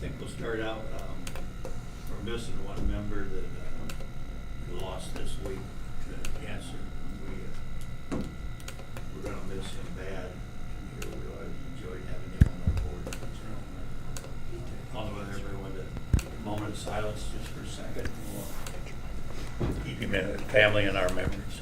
think we'll start out, we're missing one member that we lost this week to cancer. We're gonna miss him bad. And here we enjoyed having him on our board. I'll know whether everyone to a moment of silence just for a second. We'll keep him in family in our memories.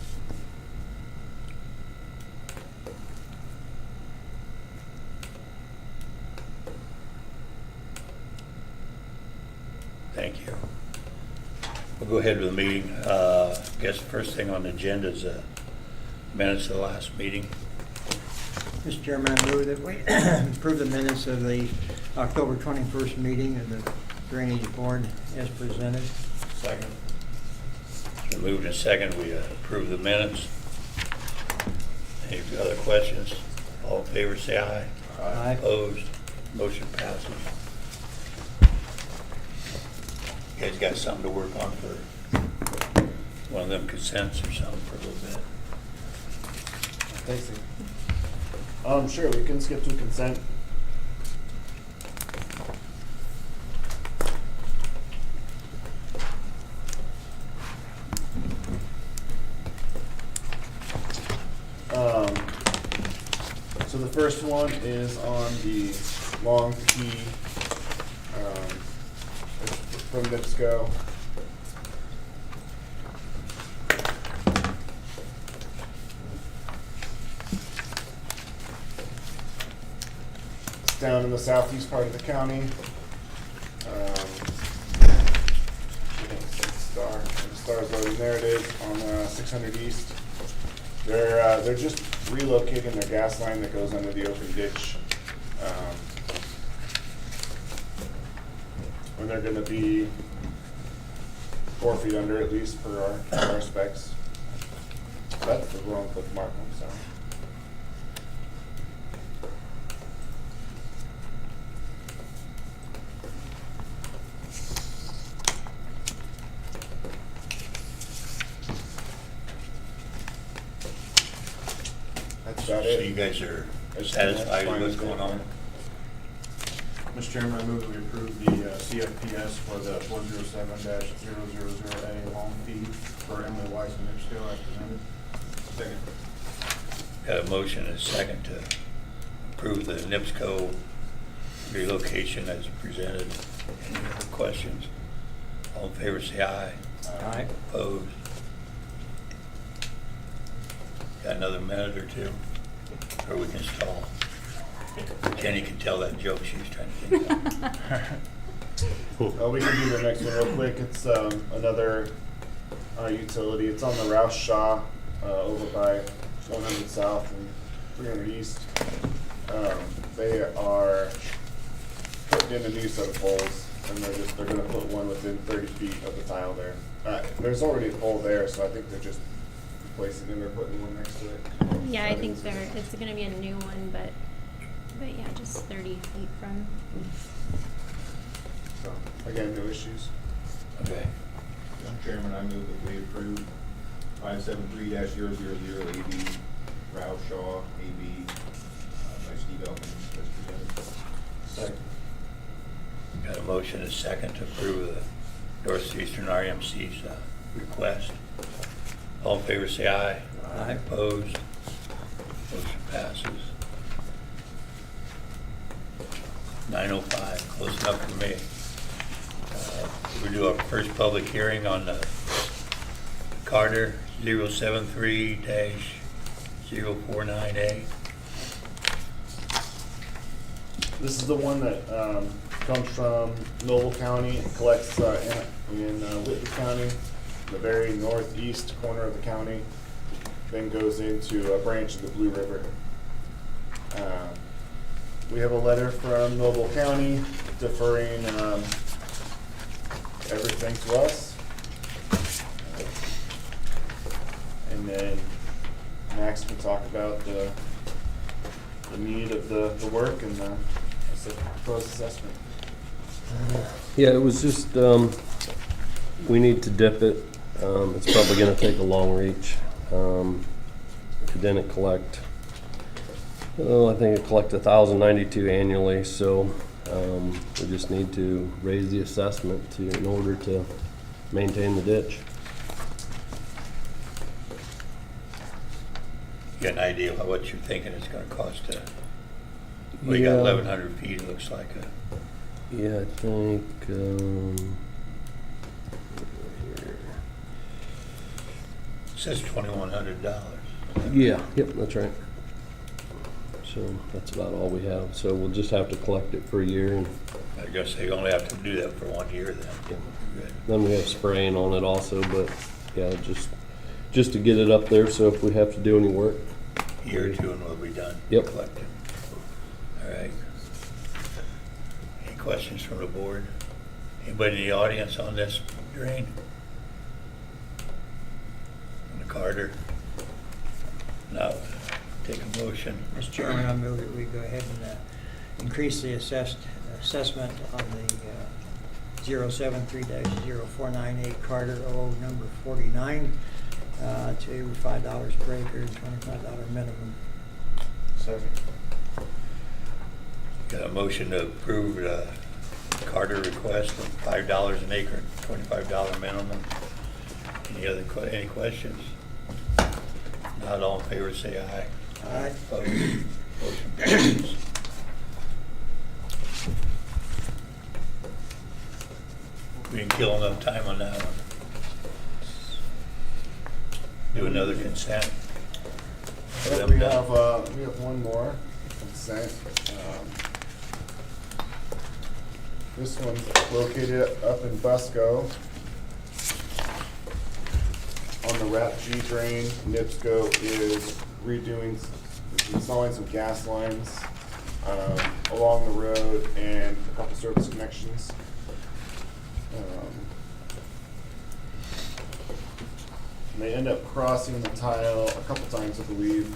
Thank you. We'll go ahead with the meeting. I guess the first thing on the agenda is minutes of the last meeting. Mr. Chairman, I move that we approve the minutes of the October 21st meeting of the Drainage Board as presented. Second. It's been moved and second. We approve the minutes. Any other questions? All in favor say aye. Aye. Opposed? Motion passes. You guys got something to work on for one of them consents or something for a little bit? Thanks. Sure, we can skip to consent. So the first one is on the long P from NIPSCO. It's down in the southeast part of the county. The star's already there. It is on 600 East. They're just relocating their gas line that goes under the open ditch. And they're going to be 4 feet under at least for our specs. That's the wrong click mark, I'm sorry. That's about So it. you guys are satisfied with what's going on? Mr. Chairman, I move that we approve the CFPS for the 407-000A long fee for Emily Weiss and NIPSCO as presented. Second. Got a motion and a second to approve the NIPSCO relocation as presented. Any other questions? All in favor say aye. Aye. Opposed? Got another minute or two? Or we can stall? Jenny can tell that joke she was trying to think of. We can do the next one real quick. It's another utility. It's on the ROUCH-SHAW over by 100 South and 300 East. They are putting in a new set of poles, and they're going to put one within 30 feet of the tile there. There's already a pole there, so I think they're just replacing it. They're putting one next to it. Yeah, I think it's gonna be a new one, but yeah, just 30 feet from. So again, no issues. Okay. Mr. Chairman, I move that we approve 573-000 AB ROUCH-SHAW AB by Steve Elkins as presented. Second. Got a motion and a second to approve the Northeastern REMC's request. All in favor say aye. Aye. Opposed? Motion passes. 9:05, close enough for me. We do our first public hearing on the Carter 073-049A. This is the one that comes from Noble County and collects in Whitley County, the very northeast corner of the county, then goes into a branch of the Blue River. We have a letter from Noble County deferring everything to us. And then Max can talk about the need of the work and the proposed assessment. Yeah, it was just, we need to dip it. It's probably gonna take a long reach. It didn't collect, I think it collected 1,092 annually, so We just need to raise the assessment in order to maintain the ditch. You got an idea of what you're thinking it's gonna cost to, well, you got Yeah. 1,100 feet, it looks like a. Yeah, I think, Says $2,100. yeah, yep, that's right. So that's about all we have. So we'll just have to collect it for a year, and I guess they only have to do that for 1 year then. Good. then we have spraying on it also, but yeah, just to get it up there, so if we have to do any work. Year or two and we'll be done. Yep. Collecting. All right. Any questions from the board? Anybody in the audience on this drain? On the Carter? No. Take a motion. Mr. Chairman, I move that we go ahead and increase the assessment on the 073-0498 Carter O number 49 to $5 per acre and $25 minimum. Second. Got a motion to approve the Carter request of $5 an acre, $25 minimum. Any questions? Not all in favor, say aye. Aye. Opposed? Motion passes. We didn't kill enough time on that one. Do another consent. Yep, we have one more consent. This one's located up in Busco. On the RAPP drain, NIPSCO is installing some gas lines along the road and a couple service connections. And they end up crossing the tile a couple times, I believe.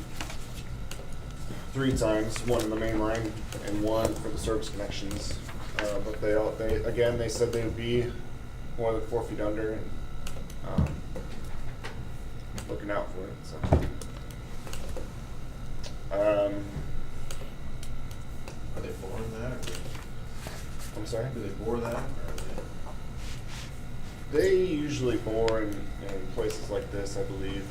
3 times, one in the main line and one for the service connections. But they said they would be more than 4 feet under, and looking out for it. So, Are they boring that, or I'm sorry. do they bore that, or are They usually bore in places like this, I believe.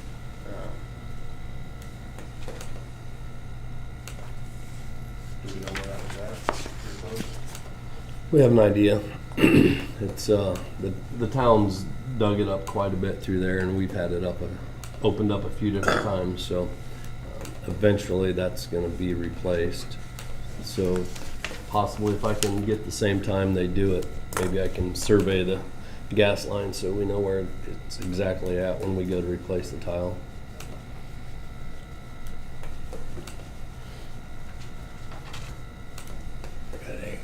do we know where that was at? Pretty close? We have an idea. It's, the town's dug it up quite a bit through there, and we've had it opened up a few different times, so eventually that's gonna be replaced. So possibly if I can get the same time they do it, maybe I can survey the gas line so we know where it's exactly at when we go to replace the tile. Got any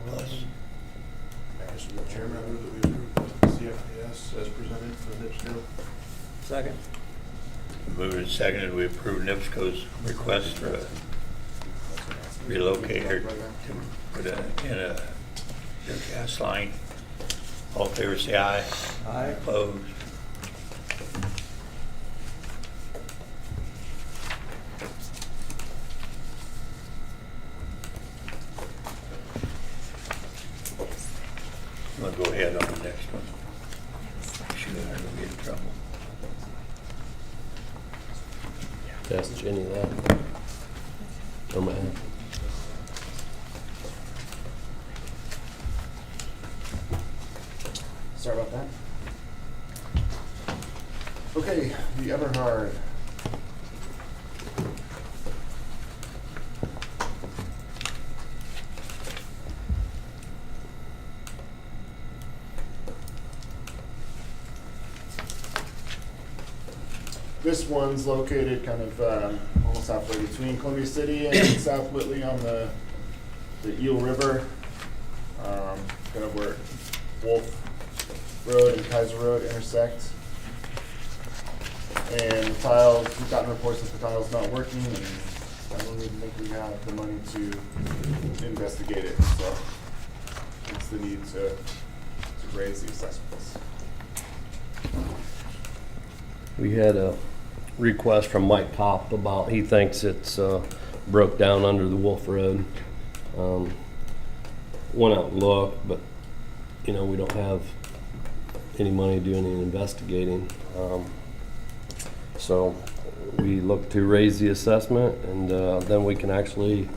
plus? Mr. Chairman, I move that we approve the CFDS as presented for the NIPSCO. Second. Moved and seconded, we approve NIPSCO's request for a relocator to put in their gas line. All in favor, say aye. Aye. Opposed? I'm gonna go ahead on the next one. Sure, I don't get in trouble. Ask Jenny that. I'm gonna have. Sorry about that. Okay, the EBERHARD. This one's located kind of almost halfway between Columbia City and South Whitley on the Eel River, kind of where Wolf Road and Kaiser Road intersect. And the tile, we've gotten reports that the tile's not working, and I don't even think we have the money to investigate it, so it's the need to raise the assessments. We had a request from Mike Kopp about, he thinks it's broke down under the Wolf Road. went out and looked, but, you know, we don't have any money to do any investigating. So we look to raise the assessment, and then we can actually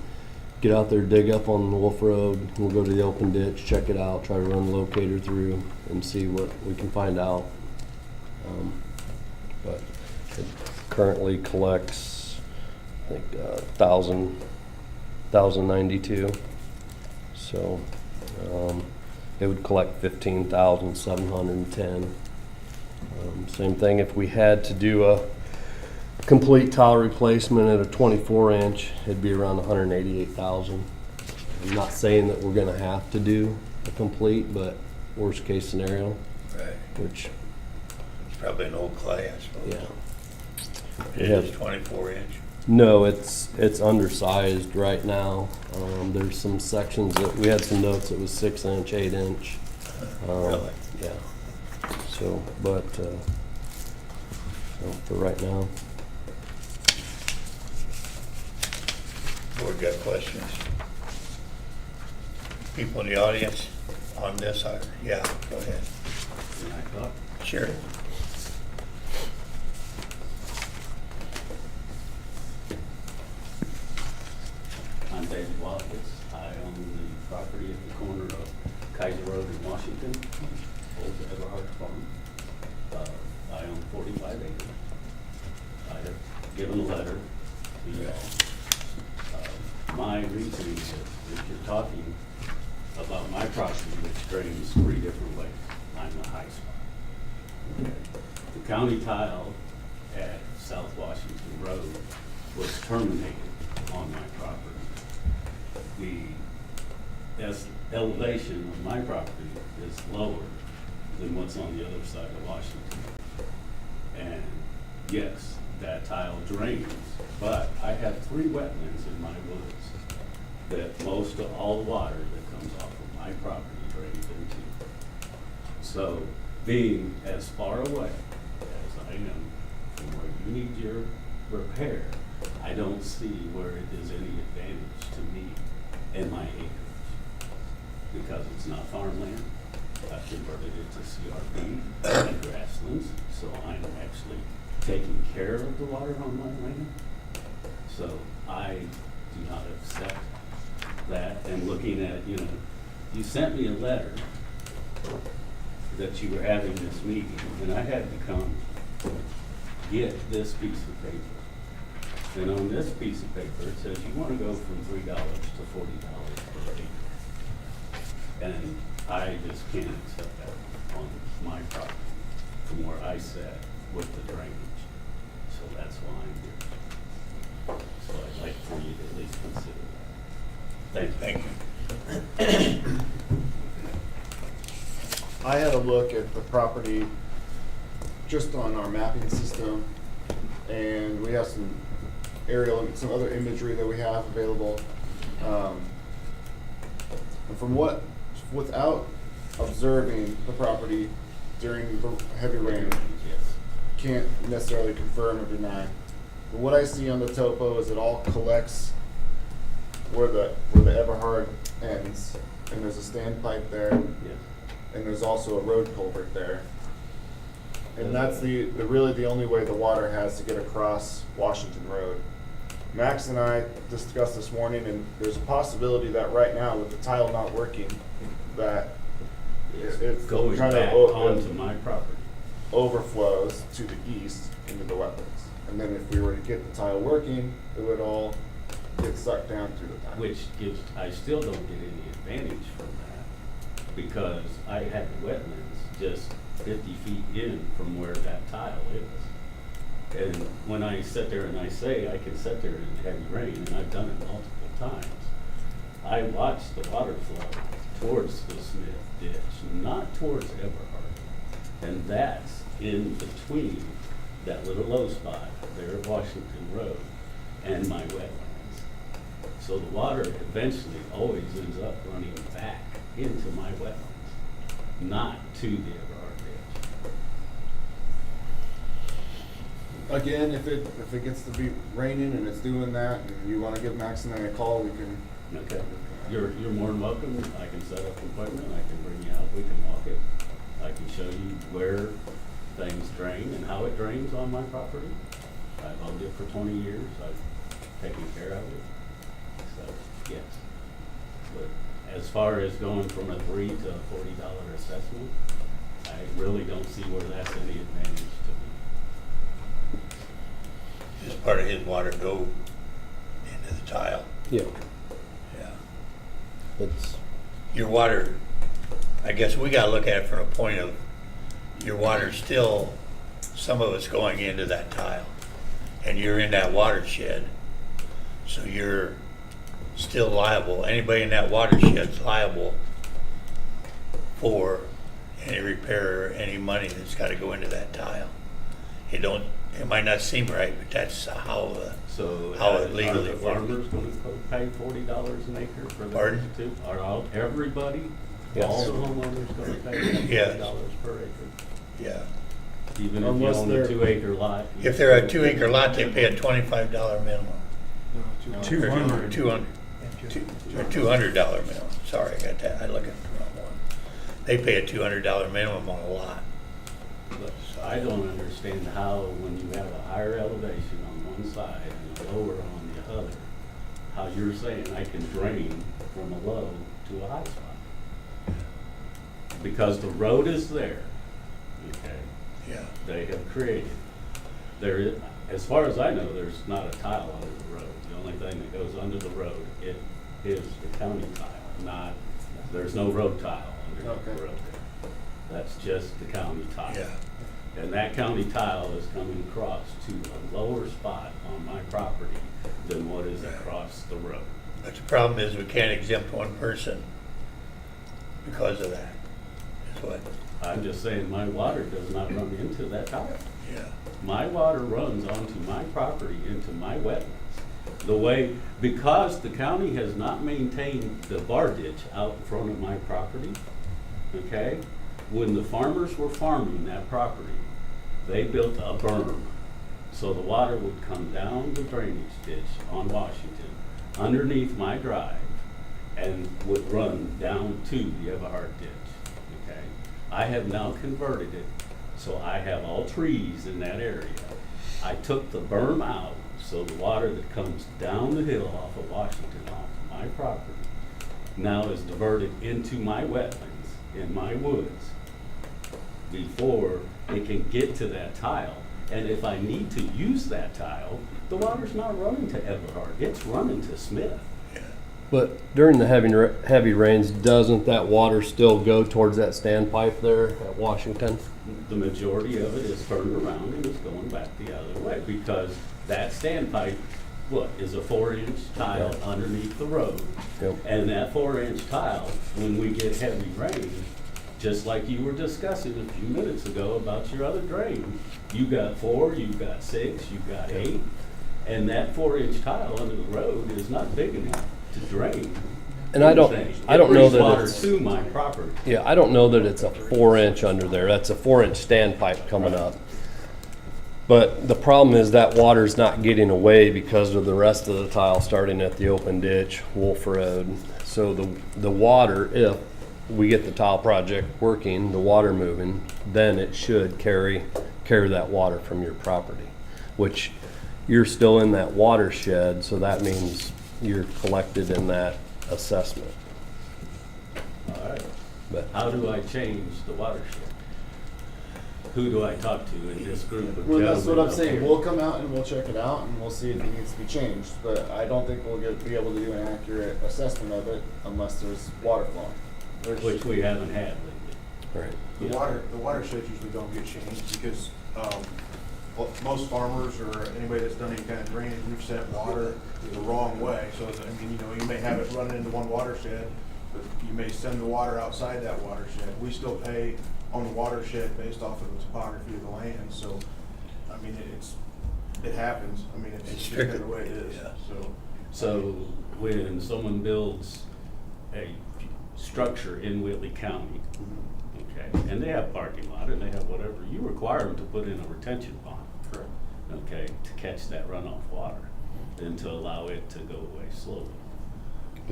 get out there, dig up on Wolf Road. We'll go to the open ditch, check it out, try to run the locator through and see what we can find out. But it currently collects, I think, 1,092. So it would collect 15,710. Same thing if we had to do a complete tile replacement at a 24-inch, it'd be around 188,000. I'm not saying that we're gonna have to do a complete, but worst case scenario, Right. which, It's probably an old clay, I suppose. yeah. It Yeah. is 24-inch. No, it's undersized right now. There's some sections that, we had some notes that was 6-inch, 8-inch. Really? Yeah. So, but, so for right now. Board got questions? People in the audience on this? Yeah, go ahead. Sure. I'm David Watkins. I own the property at the corner of Kaiser Road in Washington, old EBERHARD farm. I own 45 acres. I have given a letter to you all. My reasoning is, if you're talking about my property, which drains 3 different ways, I'm the high spot. Okay. The county tile at South Washington Road was terminated on my property. The elevation of my property is lower than what's on the other side of Washington. And yes, that tile drains, but I have 3 wetlands in my woods that most of all the water that comes off of my property drains into. So being as far away as I am from where you need your repair, I don't see where it is any advantage to me and my acreage, because it's not farmland. I've converted it to CRP and grasslands, so I'm actually taking care of the water on my land. So I do not accept that. And looking at, you know, you sent me a letter that you were having this meeting, and I had to come get this piece of paper. And on this piece of paper, it says you want to go from $3 to $40 per acre. And I just can't accept that on my property from where I sat with the drainage. So that's why I'm here. So I'd like for you to at least consider that. Thank you. Thank you. I had a look at the property just on our mapping system, and we have some aerial and some other imagery that we have available. And from without observing the property during the heavy rain, Yes. can't necessarily confirm or deny. But what I see on the topo is it all collects where the EBERHARD ends, and there's a standpipe there, Yes. and there's also a road culvert there. And that's really the only way the water has to get across Washington Road. Max and I discussed this morning, and there's a possibility that right now, with the tile not working, that it's Going kind back of onto my property. overflows to the east into the wetlands. And then if we were to get the tile working, it would all get sucked down through the tile. Which gives, I still don't get any advantage from that, because I have the wetlands just 50 feet in from where that tile is. And when I sit there and I say I can sit there in heavy rain, and I've done it multiple times, I watch the water flow towards the Smith ditch, not towards EBERHARD. And that's in between that little low spot there at Washington Road and my wetlands. So the water eventually always ends up running back into my wetlands, not to the EBERHARD ditch. Again, if it gets to be raining and it's doing that, and you wanna give Max and I a call, we can Okay, you're more than welcome, I can set up an appointment, I can bring you out, we can walk it. I can show you where things drain and how it drains on my property. I've owned it for 20 years, I've taken care of it, so, yes. But as far as going from a $3 to a $40 assessment, I really don't see where that's any advantage to me. Does part of his water go into the tile? Yeah, Yeah. it's, Your water, I guess we gotta look at it from a point of, your water's still, some of it's going into that tile. And you're in that watershed, so you're still liable. Anybody in that watershed's liable for any repair or any money that's gotta go into that tile. It might not seem right, but that's how So How it are legally the works. farmers gonna pay $40 an acre for that Pardon? too? Are everybody, Yes. all the homeowners gonna pay Yes. $40 per acre? yeah. Even if you Unless own a they're- 2-acre lot? If they're a 2-acre lot, they pay a $25 minimum. No, 200. Or $200 minimum, sorry, I got that, I look at the wrong one. They pay a $200 minimum on a lot. But I don't understand how, when you have a higher elevation on one side and a lower on the other, how you're saying I can drain from a low to a high spot. Because the road is there, okay? Yeah. They have created. There is, as far as I know, there's not a tile under the road. The only thing that goes under the road, it is the county tile, not, there's no road tile underneath the Okay. road there. That's just the county tile. Yeah. And that county tile is coming across to a lower spot on my property than what is across the road. But the problem is we can't exempt one person because of that. That's what, I'm just saying my water does not run into that tile. yeah. My water runs onto my property, into my wetlands. The way, because the county has not maintained the bar ditch out in front of my property, okay? When the farmers were farming that property, they built a berm. So the water would come down the drainage ditch on Washington, underneath my drive, and would run down to the EBERHARD ditch, okay? I have now converted it, so I have all trees in that area. I took the berm out, so the water that comes down the hill off of Washington, off of my property, now is diverted into my wetlands, in my woods, before it can get to that tile. And if I need to use that tile, the water's not running to EBERHARD, it's running to Smith. but during the heavy rains, doesn't that water still go towards that standpipe there at Washington? The majority of it is turned around and is going back the other way, because that standpipe, what, is a 4-inch tile Yeah. underneath the road. Yep. And that 4-inch tile, when we get heavy rain, just like you were discussing a few minutes ago about your other drain, you got 4, you've got 6, you've got 8, and that 4-inch tile under the road is not big enough to drain. And I don't anything. know It brings that water it's, to my property. yeah, I don't know that it's a 4-inch under there. That's a 4-inch standpipe coming up. But the problem is that water's not getting away because of the rest of the tile starting at the open ditch, Wolf Road. So the water, if we get the tile project working, the water moving, then it should carry that water from your property, which you're still in that watershed, so that means you're collected in that assessment. All right. But How do I change the watershed? Who do I talk to in this group of Well, that's what gentlemen I'm up saying. here? We'll come out and we'll check it out and we'll see if it needs to be changed. But I don't think we'll be able to do an accurate assessment of it unless there's water flowing. Which we haven't had lately. right. Yeah. The watersheds usually don't get changed because, most farmers or anybody that's done any kind of drainage, we've sent water the wrong way. So, I mean, you may have it running into one watershed, but you may send the water outside that watershed. We still pay on the watershed based off of the topography of the land, so, I mean, it happens. I mean, it's just strictly- the way it is, yeah. so. So when someone builds a structure in Whitley County, okay, and they have parking lot and they have whatever, you require them to put in a retention pond. Correct. Okay, to catch that runoff water and to allow it to go away slowly.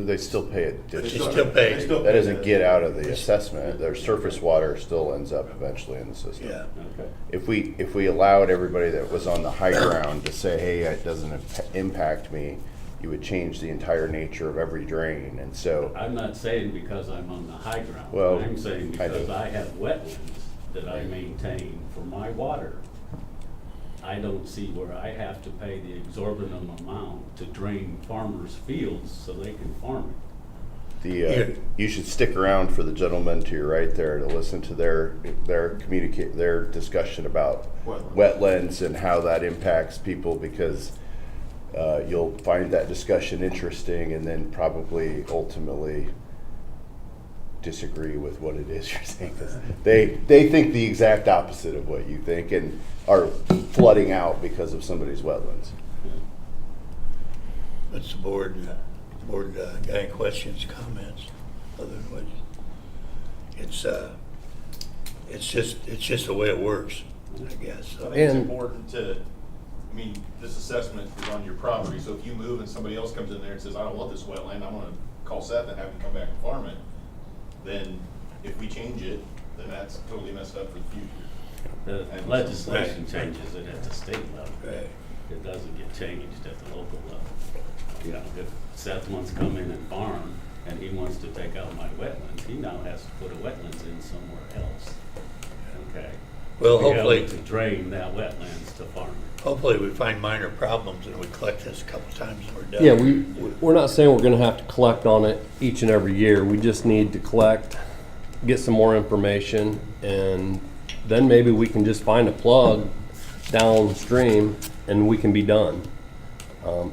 They still pay it. But you still pay. They still That pay doesn't get out of the assessment. Their surface water still ends up eventually in the system. Yeah. Okay. If we allowed everybody that was on the high ground to say, hey, it doesn't impact me, you would change the entire nature of every drain. And so, I'm not saying because I'm on the high ground. Well, I'm saying kind because of. I have wetlands that I maintain for my water. I don't see where I have to pay the exorbitant amount to drain farmers' fields so they can farm it. you should stick around for the gentleman to your right there to listen to their discussion about wetlands and how that impacts people, because you'll find that discussion interesting and then probably ultimately disagree with what it is you're saying. 'Cause they think the exact opposite of what you think and are flooding out because of somebody's wetlands. What's the board got any questions, comments, other than what? It's just the way it works, I guess. I think it's And- important to, I mean, this assessment is on your property, so if you move and somebody else comes in there and says, I don't want this wetland, I wanna call Seth and have him come back and farm it, then if we change it, then that's totally messed up for the future. The And- legislation Right. changes it at the state level. Right. It doesn't get changed at the local level. You know, if Seth wants to come in and farm and he wants to take out my wetlands, he now has to put a wetlands in somewhere else. Okay? Well, To be able hopefully- to drain that wetlands to farm it. Hopefully we find minor problems and we collect this a couple times and we're done. Yeah, we're not saying we're gonna have to collect on it each and every year. We just need to collect, get some more information, and then maybe we can just find a plug downstream and we can be done.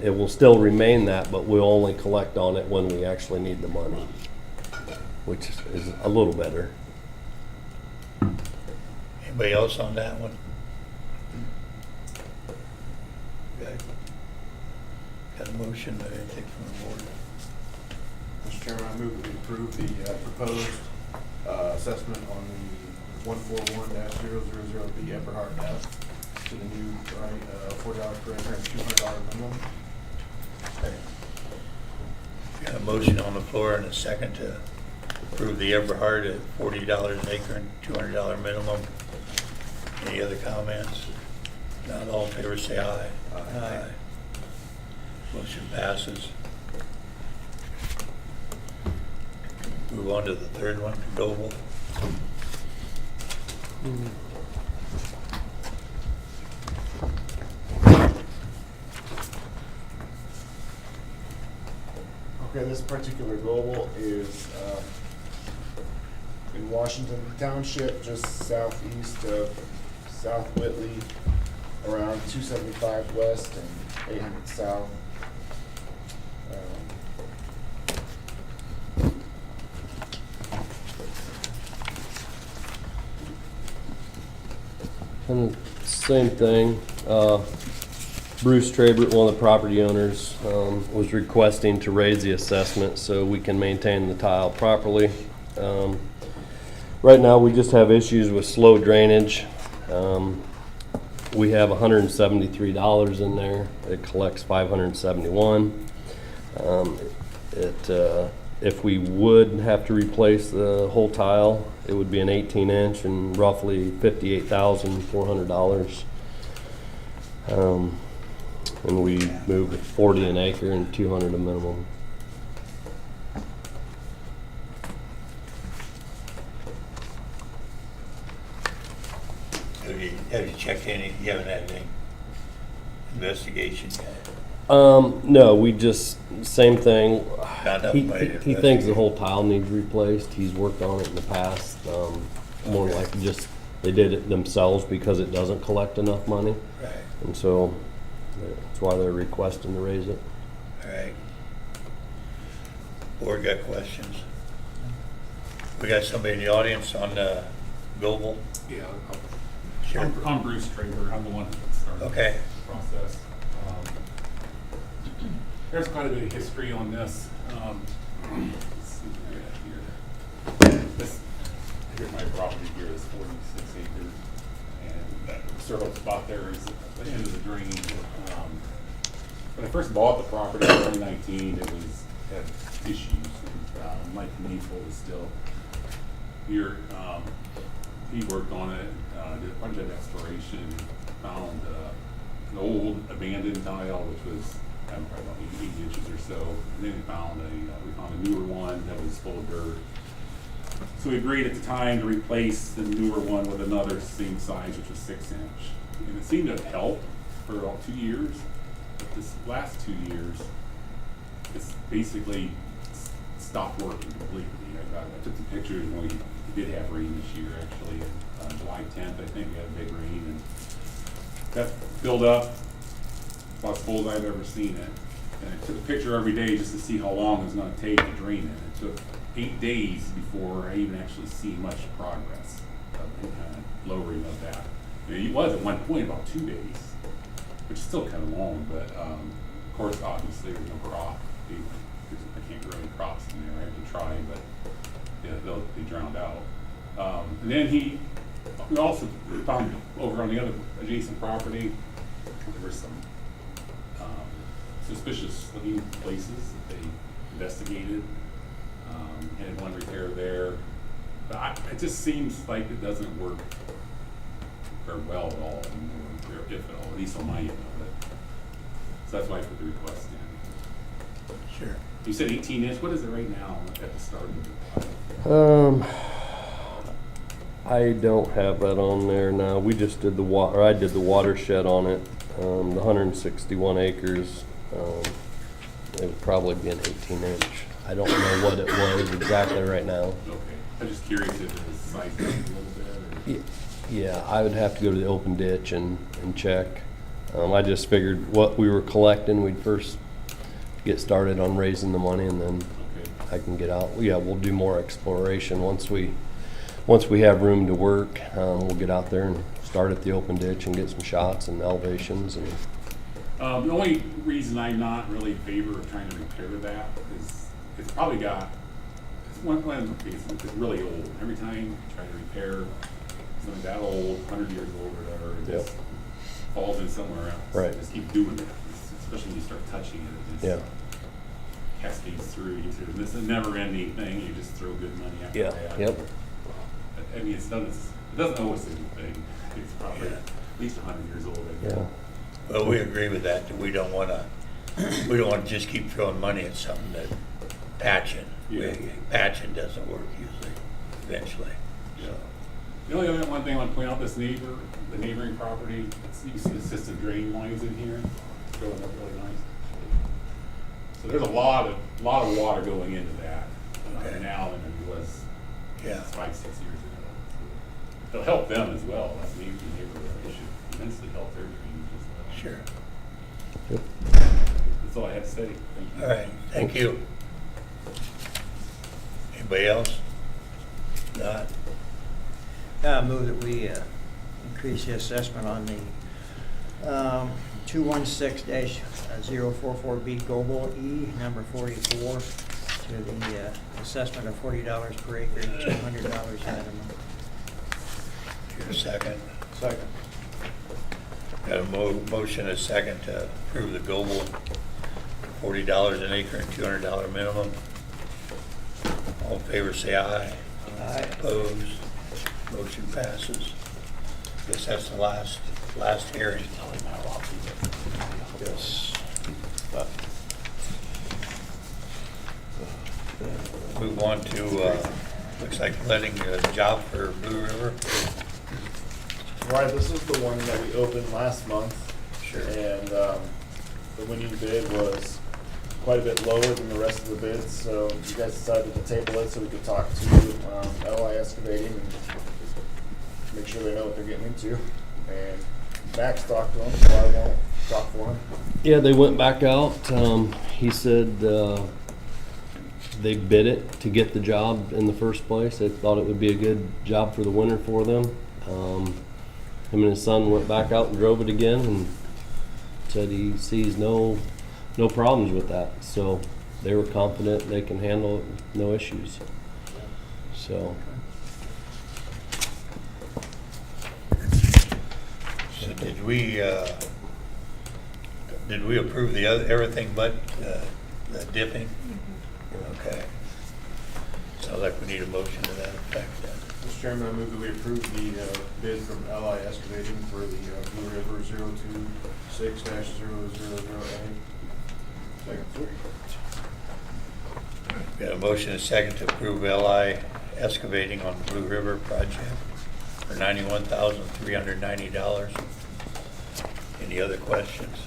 It will still remain that, but we'll only collect on it when we actually need the money, which is a little better. Anybody else on that one? Okay. Got a motion, anything from the board? Mr. Chairman, I move that we approve the proposed assessment on the 141-000B Eberhard F to the new $40 per acre and $200 minimum. Got a motion on the floor and a second to approve the Eberhard at $40 an acre and $200 minimum. Any other comments? Not all in favor, say aye. Aye. Motion passes. Move on to the third one, GOBLE. Okay, this particular GOBLE is in Washington Township, just southeast of South Whitley, around 275 west and 800 south. And same thing, Bruce Trabert, one of the property owners, was requesting to raise the assessment so we can maintain the tile properly. Right now, we just have issues with slow drainage. We have $173 in there. It collects $571. If we would have to replace the whole tile, it would be an 18-inch and roughly $58,400. And we moved to 40 an acre and 200 a minimum. Have you checked any, you haven't had any investigation yet? No, we just, same thing. Not enough He money to he thinks the whole tile needs replaced. He's worked on it in the past. More like just, they did it themselves because it doesn't collect enough money. Right, And so that's why they're requesting to raise it. all right. Board got questions? We got somebody in the audience on GOBLE? Yeah, Sure. I'm Bruce Traver. I'm the one that started Okay. the process. There's quite a bit of history on this. Let's see what we got here. This, here's my property here is 46 acres, and that circle spot there is at the end of the drain. When I first bought the property in 2019, it was had issues. Mike Neefel is still here. He worked on it, did a bunch of exploration, found an old abandoned tile, which was probably about 8 inches or so. And then we found a newer one that was full of dirt. So we agreed at the time to replace the newer one with another same size, which was 6 inch. And it seemed to have helped for about 2 years. But this last 2 years, it's basically stopped working completely. I took the pictures when we did have rain this year, actually. On July 10th, I think we had a big rain, and that filled up about as full as I've ever seen it. And I took a picture every day just to see how long it was going to take to drain it. It took 8 days before I even actually see much progress in kind of lowering of that. It was at one point about 2 days, which is still kind of long, but of course, obviously, there's no crop. I can't grow any crops in there. I have to try, but yeah, they'll be drowned out. And then we also found over on the other adjacent property, there were some suspicious looking places that they investigated. Had one repair there. But it just seems like it doesn't work very well at all, or if at all, at least on my end of it. So that's why I put the request in. Sure. You said 18 inch. What is it right now at the start of the I don't have that on there now. We just did I did the watershed on it, the 161 acres. It would probably be an 18 inch. I don't know what it was exactly right now. Okay. I'm just curious if it was sized up a little bit. Or... Yeah, I would have to go to the open ditch and check. I just figured what we were collecting, we'd first get started on raising the money, and then I can get out. Yeah, we'll do more exploration once we have room to work. We'll get out there and start at the open ditch and get some shots and elevations. And the only reason I'm not really in favor of trying to repair that is it's probably got one of the cases it's really old. Every time you try to repair something that old, 100 years old or whatever, it just falls in somewhere else. Right. Just keep doing that, especially when you start touching it. It just cascades through. This is a never-ending thing. You just throw good money after that. Yep. I mean, it doesn't owe us anything. It's probably at least 100 years old. I guess. Yeah. Well, we agree with that. We don't want to just keep throwing money at something that patching. Patching doesn't work usually. Eventually. Yeah. The only other one thing I want to point out: the neighboring property. You can see the system drain lines in here, going up really nice. So there's a lot of water going into that now than there was 5-6 years ago. It'll help them as well. That's maybe the neighborhood. It should immensely help their drainage as well. Sure. Yep. That's all I have to say. Thank you. All right. Thank you. Anybody else? Not? I move that we increase the assessment on the 216-044B GOBLE E number 44 to the assessment of $40 per acre and $200 minimum. Your second. Second. Got a motion, a second to approve the GOBLE, $40 an acre and $200 minimum. All in favor, say aye. Aye. Opposed? Motion passes. Guess that's the last hearing. Yes. Move on to, looks like letting a job for Blue River. Right, this is the one that we opened last month. Sure. And the winning bid was quite a bit lower than the rest of the bids, so you guys decided to table it so we could talk to LI Excavating and make sure they know what they're getting into. And Max talked to them, so I won't talk for him. Yeah, they went back out. He said they bid it to get the job in the first place. They thought it would be a good job for the winter for them. Him and his son went back out and drove it again and said he sees no problems with that. So they were confident they can handle it with no issues. So. So did we approve the other, everything but the dipping? Okay. Sounds like we need a motion to that effect then. Mr. Chairman, I move that we approve the bid from LI Excavating for the Blue River 026-000A. Second. Got a motion and a second to approve LI Excavating on the Blue River project for $91,390. Any other questions?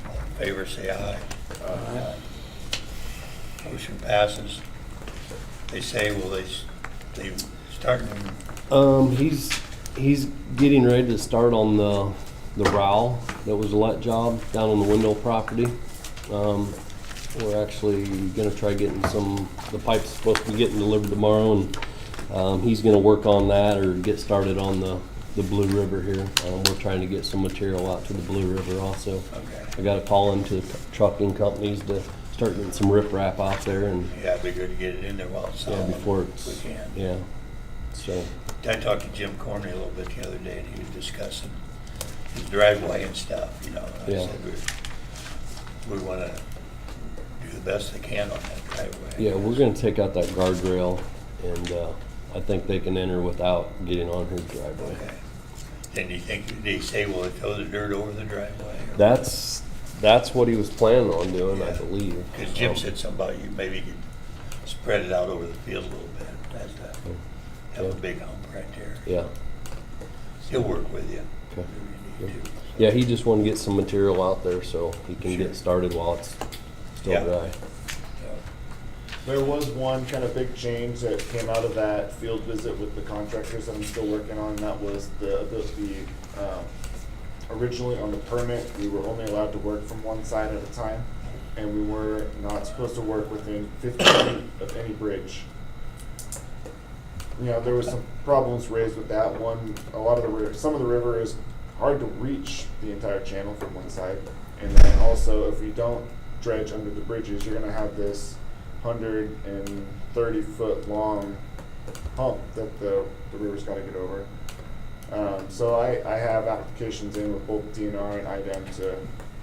All in favor, say aye. Aye. Motion passes. They say, will they start in He's getting ready to start on the ROW that was a let job down on the Wendell property. We're actually gonna try getting the pipe's supposed to be getting delivered tomorrow, and he's gonna work on that or get started on the Blue River here. We're trying to get some material out to the Blue River also. Okay. I got a call into trucking companies to start getting some riprap out there, and Yeah, it'd be good to get it in there while it's on. before if it's, we can. yeah, so. I talked to Jim Corney a little bit the other day, and he was discussing his driveway and stuff, you know. And I Yeah. said we want to do the best they can on that driveway. Yeah, we're gonna take out that guardrail, and I think they can enter without getting on his driveway. Okay. Then you think, did he say, will it throw the dirt over the driveway? That's what he was planning on doing, I Yeah. believe. Because Jim said something about you maybe could spread it out over the field a little bit. That's have a big hump right there. Yeah, He'll work with you. okay. if you need to. Yeah, he just wanted to get some material out there so he can Sure. get started while it's still Yeah. dry. There was one kind of big change that came out of that field visit with the contractors that I'm still working on, and that was originally on the permit, we were only allowed to work from one side at a time, and we were not supposed to work within 50 feet of any bridge. You know, there was some problems raised with that one. Some of the river is hard to reach the entire channel from one side, and then also if you don't dredge under the bridges, you're gonna have this 130-foot long hump that the river's got to get over. So I have applications in with both DNR and IDEM to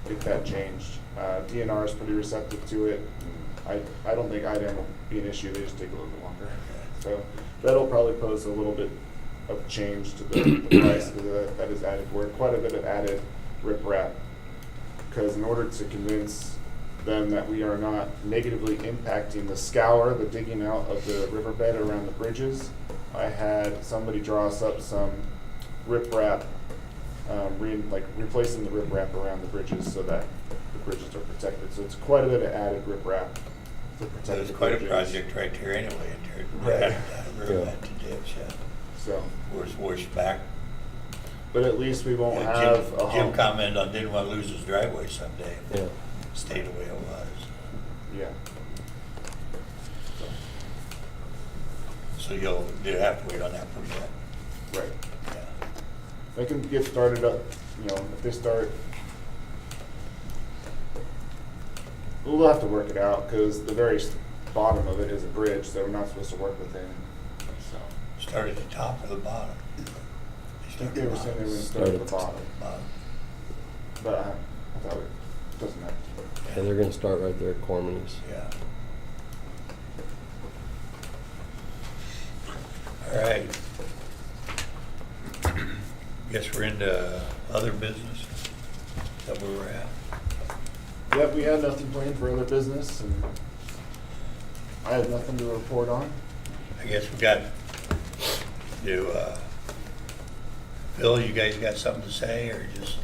get that changed. DNR is pretty receptive to it. I don't think IDEM will be an issue. They just take a little bit longer. So that'll probably pose a little bit of change to the price that is added work. Quite a bit of added riprap, because in order to convince them that we are not negatively impacting the scour, the digging out of the riverbed around the bridges, I had somebody draw us up some riprap, replacing the riprap around the bridges so that the bridges are protected. So it's quite a bit of added riprap to protect So it's the quite a bridges. project right there anyway, in Right. there. Riverbed to ditch, yeah. So, Worse back. but at least we won't Jim- have a Jim hump. commented on didn't want to lose his driveway someday. If Yeah. it stayed the way it was. Yeah. So you'll have to wait on that permit. Right. Yeah. They can get started up, you know, if they start, we'll have to work it out, because the very bottom of it is a bridge that we're not supposed to work within, so. Start at the top or the bottom? I think they were saying they were gonna start at the bottom, Bottom. but I thought it doesn't matter. Yeah, they're gonna start right there at Cormany's. Yeah. All right. Guess we're into other business. Is that where we're at? Yep, we had nothing planned for other business, and I have nothing to report on. I guess we got Phil, you guys got something to say or just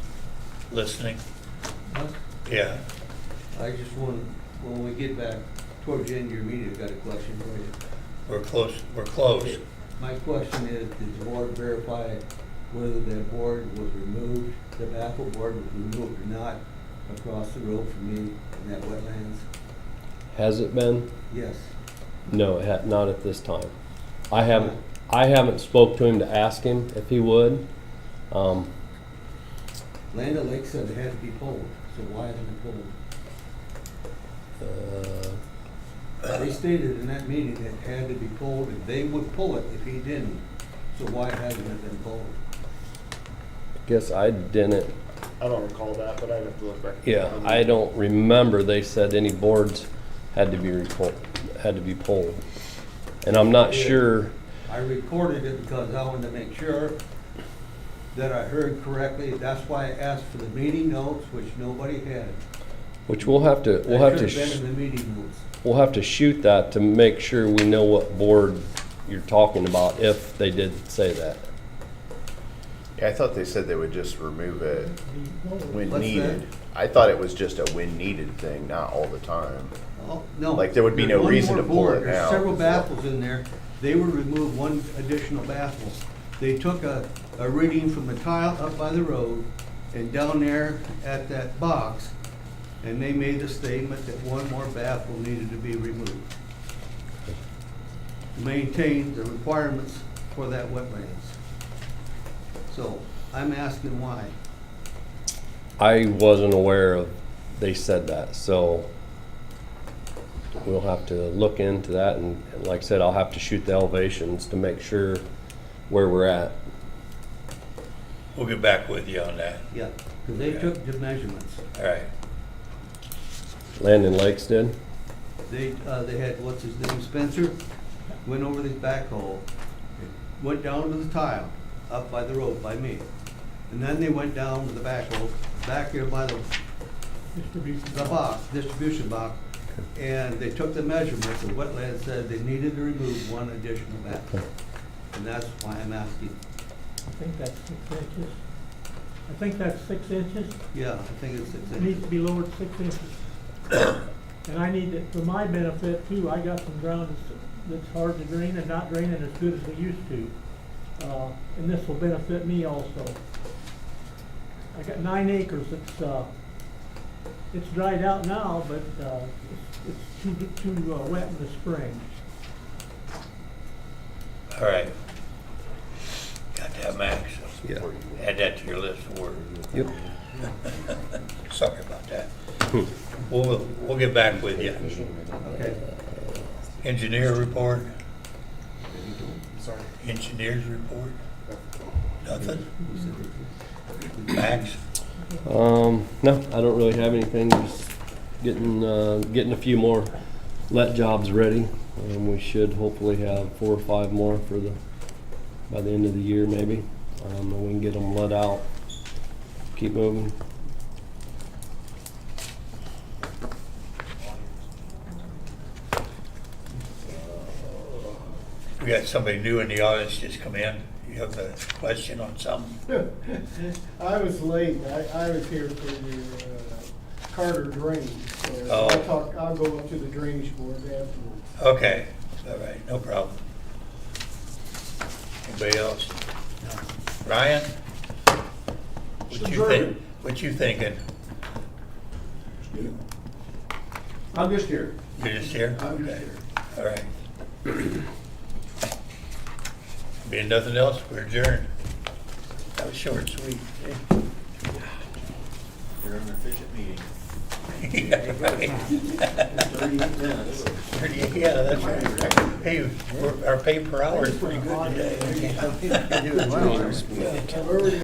listening? Huh? Yeah. I just want, when we get back towards the end of your meeting, I've got a question for you. We're close. We're close. My question is, did the board verify whether that board was removed, the baffle board was removed or not across the road from me in that wetlands? Has it been? Yes. No, not at this time. I haven't spoke to him to ask him if he would. Land O'Lakes said it had to be pulled, so why isn't it pulled? They stated in that meeting it had to be pulled, and they would pull it if he didn't. So why hasn't it been pulled? Guess I didn't I don't recall that, but I'd have to look back. Yeah, I don't remember they said any boards had to be pulled. And I'm not sure, I recorded it because I wanted to make sure that I heard correctly. That's why I asked for the meeting notes, which nobody had. which we'll have to, That should have been in the meeting notes. we'll have to shoot that to make sure we know what board you're talking about, if they did say that. Yeah, I thought they said they would just remove it when What's needed. that? I thought it was just a when needed thing, not all the time. Oh, no. Like, there would be no There's one reason more to pull board. it There's out. several baffles in there. They would remove one additional baffle. They took a reading from the tile up by the road and down there at that box, and they made the statement that one more baffle needed to be removed to maintain the requirements for that wetlands. So I'm asking why. I wasn't aware of, they said that, so we'll have to look into that, and like I said, I'll have to shoot the elevations to make sure where we're at. We'll get back with you on that. Yeah, because they took the measurements. All right. Landon Lakes did? They had, what's his name, Spencer, went over this backhoe, went down to the tile, up by the road by me. And then they went down to the backhoe, back here by the box, distribution box, and they took the measurements, the wetland said they needed to remove one additional backhoe. And that's why I'm asking. I think that's 6 inches. I think that's 6 inches. Yeah, I think it's 6 It needs inches. to be lowered 6 inches. And I need it, for my benefit too, I got some ground that's hard to drain and not draining as good as they used to. And this will benefit me also. I got 9 acres. It's dried out now, but it's too wet in the spring. All right. Got that, Max? Yeah. Add that to your list of work. Yep. Sorry about that. We'll get back with you. Okay. Engineer report? Sorry. Engineer's report? Nothing? Max? No, I don't really have anything, just getting a few more let jobs ready. We should hopefully have 4 or 5 more by the end of the year maybe. And we can get them let out, keep moving. We got somebody new in the audience just come in. You have a question on something? I was late. I was here for your Carter drainage. So Oh. I'll go up to the drainage board afterwards. Okay, all right, no problem. Anybody else? Ryan? What you thinking? I'm just here. You're just here? I'm just Okay. here. All right. Being nothing else, we're adjourned. That was short and sweet. You're an efficient meeting. Yeah, right. 38 minutes. 38, yeah, that's right. Hey, our pay per hour is pretty good today. You do as well. I've already